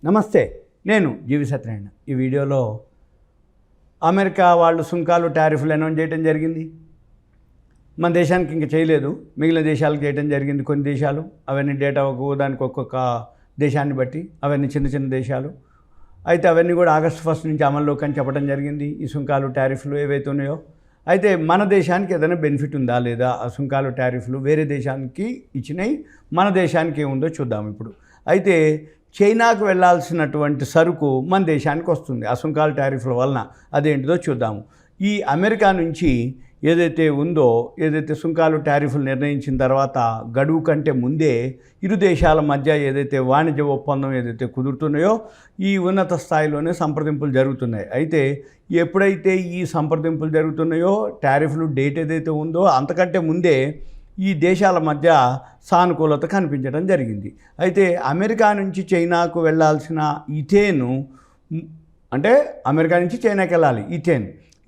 నమస్తే, నేను జీవి సత్యనారాయణ. ఈ వీడియోలో అమెరికా వాళ్ళు సుంకాలు టారిఫ్లు అనౌన్స్ చేయడం జరిగింది. మన దేశానికి ఇంకా చేయలేదు, మిగిలిన దేశాలకు చేయడం జరిగింది. కొన్ని దేశాలు అవన్నీ డేటా దానికి ఒక్కొక్క దేశాన్ని బట్టి అవన్నీ చిన్న చిన్న దేశాలు. అయితే అవన్నీ కూడా ఆగస్టు 1 నుంచి అమల్లోకి అని చెప్పడం జరిగింది. ఈ సుంకాలు టారిఫ్లు ఏవైతే ఉన్నాయో, అయితే మన దేశానికి ఏదైనా బెనిఫిట్ ఉందా లేదా, ఆ సుంకాలు టారిఫ్లు వేరే దేశానికి ఇచ్చినాయి, మన దేశానికి ఏముందో చూద్దాం ఇప్పుడు. అయితే చైనాకు వెళ్ళాల్సినటువంటి సరుకు మన దేశానికి వస్తుంది ఆ సుంకాల టారిఫ్ల వలన. అదేంటిదో చూద్దాము. ఈ అమెరికా నుంచి ఏదైతే ఉందో, ఏదైతే సుంకాలు టారిఫ్లు నిర్ణయించిన తర్వాత గడువు కంటే ముందే ఇరు దేశాల మధ్య ఏదైతే వాణిజ్య ఒప్పందం ఏదైతే కుదురుతున్నాయో, ఈ ఉన్నత స్థాయిలోనే సంప్రదింపులు జరుగుతున్నాయి. అయితే ఎప్పుడైతే ఈ సంప్రదింపులు జరుగుతున్నాయో, టారిఫ్లు డేట్ ఏదైతే ఉందో అంతకంటే ముందే ఈ దేశాల మధ్య సానుకూలత కనిపించడం జరిగింది. అయితే అమెరికా నుంచి చైనాకు వెళ్ళాల్సిన ఇథేను, అంటే అమెరికా నుంచి చైనాకి వెళ్ళాలి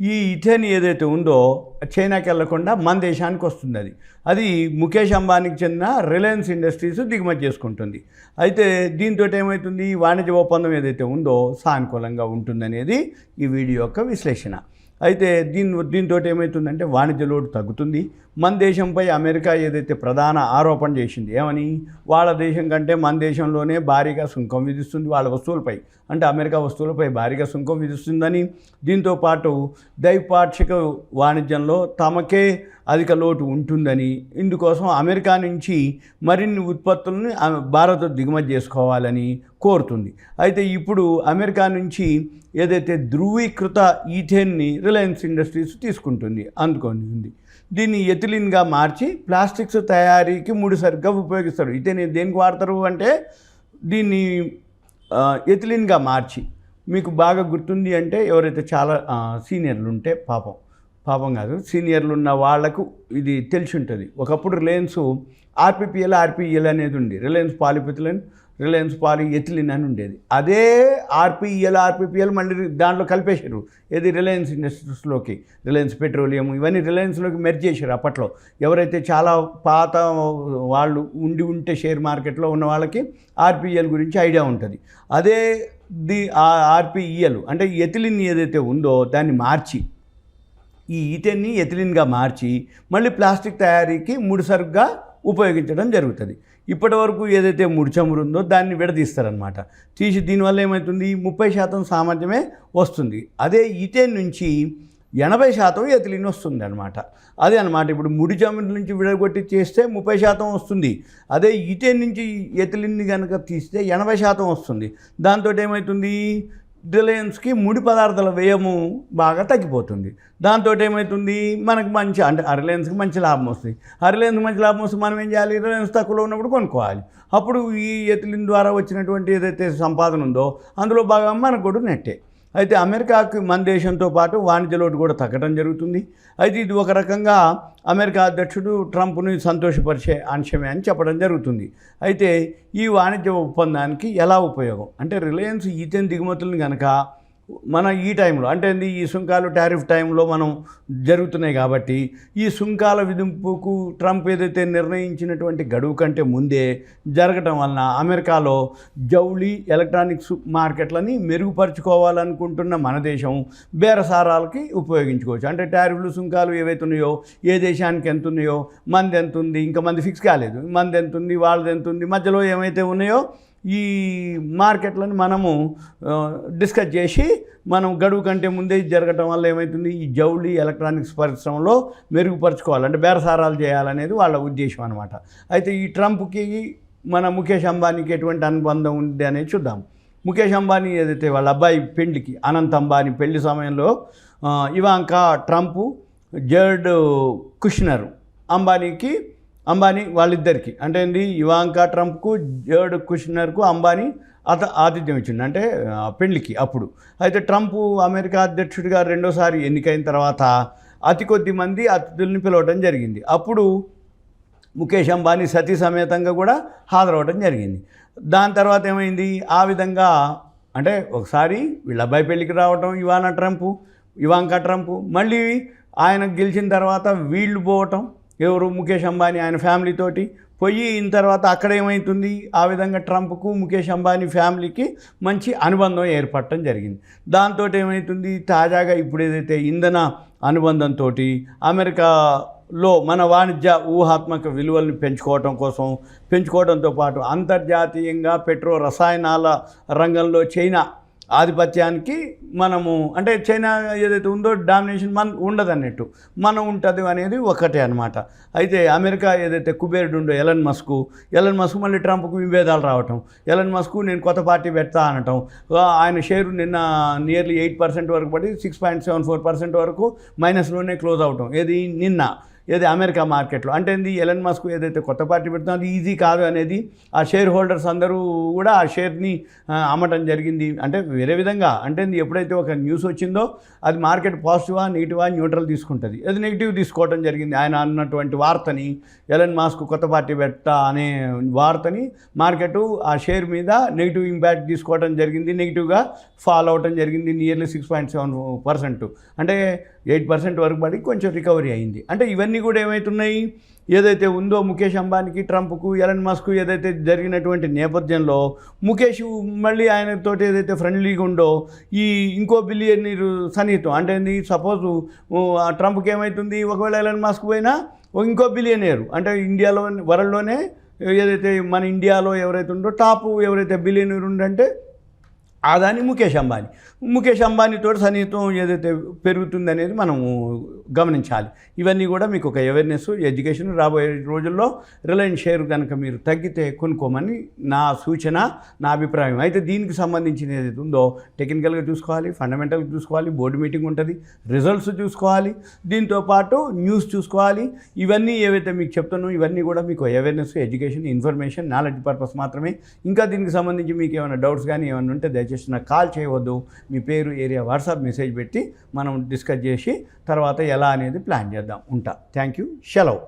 ఈ ఇథేన్ ఏదైతే ఉందో చైనాకి వెళ్ళకుండా మన దేశానికి వస్తుంది. అది ముఖేష్ అంబానీకి చెందిన రిలయన్స్ ఇండస్ట్రీస్ దిగుమతి చేసుకుంటుంది. అయితే దీంతో ఏమవుతుంది, వాణిజ్య ఒప్పందం ఏదైతే ఉందో సానుకూలంగా ఉంటుందనేది ఈ వీడియో యొక్క విశ్లేషణ. అయితే దీంతో ఏమవుతుందంటే వాణిజ్య లోటు తగ్గుతుంది. మన దేశంపై అమెరికా ఏదైతే ప్రధాన ఆరోపణ చేసింది, ఏమని, వాళ్ళ దేశం కంటే మన దేశంలోనే భారీగా సుంకం విధిస్తుంది వాళ్ళ వస్తువులపై, అంటే అమెరికా వస్తువులపై భారీగా సుంకం విధిస్తుందని, దీంతోపాటు ద్వైపాక్షిక వాణిజ్యంలో తమకే అధిక లోటు ఉంటుందని, ఇందుకోసం అమెరికా నుంచి మరిన్ని ఉత్పత్తులను భారత్ దిగుమతి చేసుకోవాలని కోరుతుంది. అయితే ఇప్పుడు అమెరికా నుంచి ఏదైతే ధృవీకృత ఈథేన్ని రిలయన్స్ ఇండస్ట్రీస్ తీసుకుంటుంది, అందుకొని దీన్ని ఎథిలిన్గా మార్చి ప్లాస్టిక్స్ తయారీకి ముడిసరిగ్గా ఉపయోగిస్తారు. ఈథేన్ దేనికి వాడతారు అంటే, దీన్ని ఎథిలిన్గా మార్చి, మీకు బాగా గుర్తుంది అంటే ఎవరైతే చాలా సీనియర్లు ఉంటే, పాపం కాదు, సీనియర్లు ఉన్న వాళ్లకు ఇది తెలిసి ఉంటుంది. ఒకప్పుడు రిలయన్స్ ఆర్పిఎల్ అనేది ఉంది, రిలయన్స్ పాలిపిథిలిన్, రిలయన్స్ పాలిఎథిలిన్ అని ఉండేది. అదే ఆర్పిఎల్ మళ్ళీ దాంట్లో కలిపేశారు, ఏది రిలయన్స్ ఇండస్ట్రీస్లోకి, రిలయన్స్ పెట్రోలియం ఇవన్నీ రిలయన్స్లోకి మెర్జ్ చేశారు. అప్పట్లో ఎవరైతే చాలా పాత వాళ్ళు ఉంటే షేర్ మార్కెట్లో ఉన్న వాళ్ళకి ఆర్పిఎల్ గురించి ఐడియా ఉంటుంది. అదే ఆర్పిఎల్ అంటే ఎథిలిన్ ఏదైతే ఉందో దాన్ని మార్చి, ఈ ఈథేన్ని ఎథిలిన్గా మార్చి మళ్ళీ ప్లాస్టిక్ తయారీకి ముడిసరుగ్గా ఉపయోగించడం జరుగుతుంది. ఇప్పటి వరకు ఏదైతే ముడి చమురు ఉందో దాన్ని విడదీస్తారనమాట. తీసి దీనివల్ల ఏమవుతుంది, 30% సామర్థ్యమే వస్తుంది. అదే ఈథేన్ నుంచి 80% ఎథిలిన్ వస్తుంది అనమాట. అదే అనమాట, ఇప్పుడు ముడి చమురు నుంచి విడగొట్టి చేస్తే 30% వస్తుంది. అదే ఈథేన్ నుంచి ఎథిలిన్ని కనుక తీస్తే 80% వస్తుంది. దాంతో ఏమవుతుంది, రిలయన్స్కి ముడి పదార్థాల వ్యయము బాగా తగ్గిపోతుంది. దాంతో ఏమవుతుంది, మనకు మంచి, అంటే ఆ రిలయన్స్కి మంచి లాభం వస్తుంది. ఆ రిలయన్స్కి మంచి లాభం వస్తే మనం ఏం చేయాలి, రిలయన్స్ తక్కువలో ఉన్నప్పుడు కొనుక్కోవాలి. అప్పుడు ఈ ఎథిలిన్ ద్వారా వచ్చినటువంటి ఏదైతే సంపాదన ఉందో అందులో భాగం మనకు కూడా నెట్టే. అయితే అమెరికాకి మన దేశంతో పాటు వాణిజ్య లోటు కూడా తగ్గడం జరుగుతుంది. అయితే ఇది ఒక రకంగా అమెరికా అధ్యక్షుడు ట్రంప్ని సంతోషపరిచే అంశమే అని చెప్పడం జరుగుతుంది. అయితే ఈ వాణిజ్య ఒప్పందానికి ఎలా ఉపయోగం అంటే, రిలయన్స్ ఈథేన్ దిగుమతులను కనుక మన ఈ టైంలో, అంటే ఈ సుంకాలు టారిఫ్ టైంలో మనం జరుగుతున్నాయి కాబట్టి, ఈ సుంకాల విధింపుకు ట్రంప్ ఏదైతే నిర్ణయించినటువంటి గడువు కంటే ముందే జరగటం వలన అమెరికాలో జౌళి ఎలక్ట్రానిక్స్ మార్కెట్లని మెరుగుపరుచుకోవాలనుకుంటున్న మన దేశం బేరసారాలకి ఉపయోగించుకోవచ్చు. అంటే టారిఫ్లు సుంకాలు ఏవైతే ఉన్నాయో, ఏ దేశానికి ఎంత ఉన్నాయో, మంది ఎంత ఉంది, ఇంకా మంది ఫిక్స్ కాలేదు, మంది ఎంత ఉంది, వాళ్ళది ఎంత ఉంది, మధ్యలో ఏమైతే ఉన్నాయో ఈ మార్కెట్లను మనము డిస్కస్ చేసి మనం గడువు కంటే ముందే జరగటం వల్ల ఏమవుతుంది, ఈ జౌళి ఎలక్ట్రానిక్స్ పరిశ్రమలో మెరుగుపరుచుకోవాలి, అంటే బేరసారాలు చేయాలనేది వాళ్ళ ఉద్దేశం అనమాట. అయితే ఈ ట్రంప్కి మన ముఖేష్ అంబానీకి ఎటువంటి అనుబంధం ఉంది అనేది చూద్దాం. ముఖేష్ అంబానీ ఏదైతే వాళ్ళ అబ్బాయి పెళ్లికి, అనంత్ అంబానీ పెళ్లి సమయంలో ఇవాంకా ట్రంప్, జర్డ్ కుష్నర్ అంబానీ వాళ్ళిద్దరికి, అంటే ఇవాంకా ట్రంప్కు, జర్డ్ కుష్నర్కు అంబానీ ఆతిథ్యం ఇచ్చింది, అంటే పెళ్లికి అప్పుడు. అయితే ట్రంప్ అమెరికా అధ్యక్షుడిగా రెండోసారి ఎన్నికైన తర్వాత అతి కొద్ది మంది అతిథుల్ని పిలవడం జరిగింది. అప్పుడు ముఖేష్ అంబానీ సతీ సమేతంగా కూడా హాజరవడం జరిగింది. దాని తర్వాత ఏమైంది, ఆ విధంగా అంటే ఒకసారి వీళ్ళ అబ్బాయి పెళ్లికి రావటం ఇవాంకా ట్రంప్, మళ్ళీ ఆయన గెలిచిన తర్వాత వీళ్ళు పోవటం, ఎవరు, ముఖేష్ అంబానీ ఆయన ఫ్యామిలీతోటి పోయిన తర్వాత అక్కడ ఏమవుతుంది, ఆ విధంగా ట్రంప్కు ముఖేష్ అంబానీ ఫ్యామిలీకి మంచి అనుబంధం ఏర్పడటం జరిగింది. దాంతో ఏమవుతుంది, తాజాగా ఇప్పుడు ఏదైతే ఇంధన అనుబంధంతో అమెరికాలో మన వాణిజ్య ఊహాత్మక విలువలను పెంచుకోవడంతో పాటు అంతర్జాతీయంగా రసాయనాల రంగంలో చైనా ఆధిపత్యానికి మనము అంటే చైనా ఏదైతే ఉందో డామినేషన్ ఉండదన్నట్టు మనం ఉంటుంది అనేది ఒకటే అనమాట. అయితే అమెరికా ఏదైతే కుబేరుడు ఉందో ఎలన్ మస్క్ మళ్ళీ ట్రంప్కు విభేదాలు రావటం, ఎలన్ మస్క్ నేను కొత్త పార్టీ పెడతా అనటం, ఆయన షేరు నిన్న నియర్లీ 8% వరకు పడి 6.74% వరకు మైనస్లోనే క్లోజ్ అవటం ఏది అమెరికా మార్కెట్లో. అంటే ఎలన్ మస్క్ ఏదైతే కొత్త పార్టీ పెడుతుందో అది ఈజీ కాదు అనేది ఆ షేర్ హోల్డర్స్ అందరూ కూడా ఆ షేర్ని అమ్మటం జరిగింది. అంటే వేరే విధంగా అంటే ఎప్పుడైతే ఒక న్యూస్ వచ్చిందో అది మార్కెట్ పాజిటివా నెగిటివా న్యూట్రల్ తీసుకుంటుంది, అది నెగిటివ్ తీసుకోవడం జరిగింది. ఆయన అన్నటువంటి వార్తని, ఎలన్ మస్క్ కొత్త పార్టీ పెట్టా అనే వార్తని మార్కెట్ ఆ షేర్ మీద నెగిటివ్ ఇంపాక్ట్ తీసుకోవడం జరిగింది, నెగిటివ్గా ఫాల్ అవటం జరిగింది. నియర్లీ 6.7%, అంటే 8% వరకు పడి కొంచెం రికవరీ అయింది. అంటే ఇవన్నీ కూడా ఏమవుతున్నాయి, ఏదైతే ఉందో ముఖేష్ అంబానీకి ట్రంప్కు ఎలన్ మస్క్ ఏదైతే జరిగినటువంటి నేపథ్యంలో ముఖేష్ మళ్ళీ ఆయనతోటి ఏదైతే ఫ్రెండ్లీగా ఉందో ఈ ఇంకో బిలియనీర్ సన్నిహితం అంటే సపోజ్ ట్రంప్కి ఏమవుతుంది, ఒకవేళ ఎలన్ మస్క్ పోయినా ఇంకో బిలియనీర్ అంటే ఇండియాలో వరల్డ్లోనే ఏదైతే మన ఇండియాలో ఎవరైతే ఉందో టాప్ ఎవరైతే బిలియనీర్ ఉండంటే అదాని ముఖేష్ అంబానీతో సన్నిహితం ఏదైతే పెరుగుతుందనేది మనము గమనించాలి. ఇవన్నీ కూడా మీకు ఒక అవేర్నెస్, ఎడ్యుకేషన్. రాబోయే రోజుల్లో రిలయన్స్ షేర్ కనుక మీరు తగ్గితే కొనుక్కోమని నా సూచన, నా అభిప్రాయం. అయితే దీనికి సంబంధించిన ఏదైతే ఉందో టెక్నికల్గా చూసుకోవాలి, ఫండమెంటల్గా చూసుకోవాలి, బోర్డు మీటింగ్ ఉంటుంది, రిజల్ట్స్ చూసుకోవాలి, దీంతోపాటు న్యూస్ చూసుకోవాలి. ఇవన్నీ ఏవైతే మీకు చెప్తానో ఇవన్నీ కూడా మీకు awareness, education, information, knowledge purpose మాత్రమే. ఇంకా దీనికి సంబంధించి మీకు ఏమైనా డౌట్స్ కానీ ఏమైనా ఉంటే దయచేసి నాకు కాల్ చేయవద్దు. మీ పేరు, ఏరియా, వాట్సాప్ మెసేజ్ పెట్టి మనం డిస్కస్ చేసి తర్వాత ఎలా అనేది ప్లాన్ చేద్దాం. ఉంటా. Thank you. సెలవు.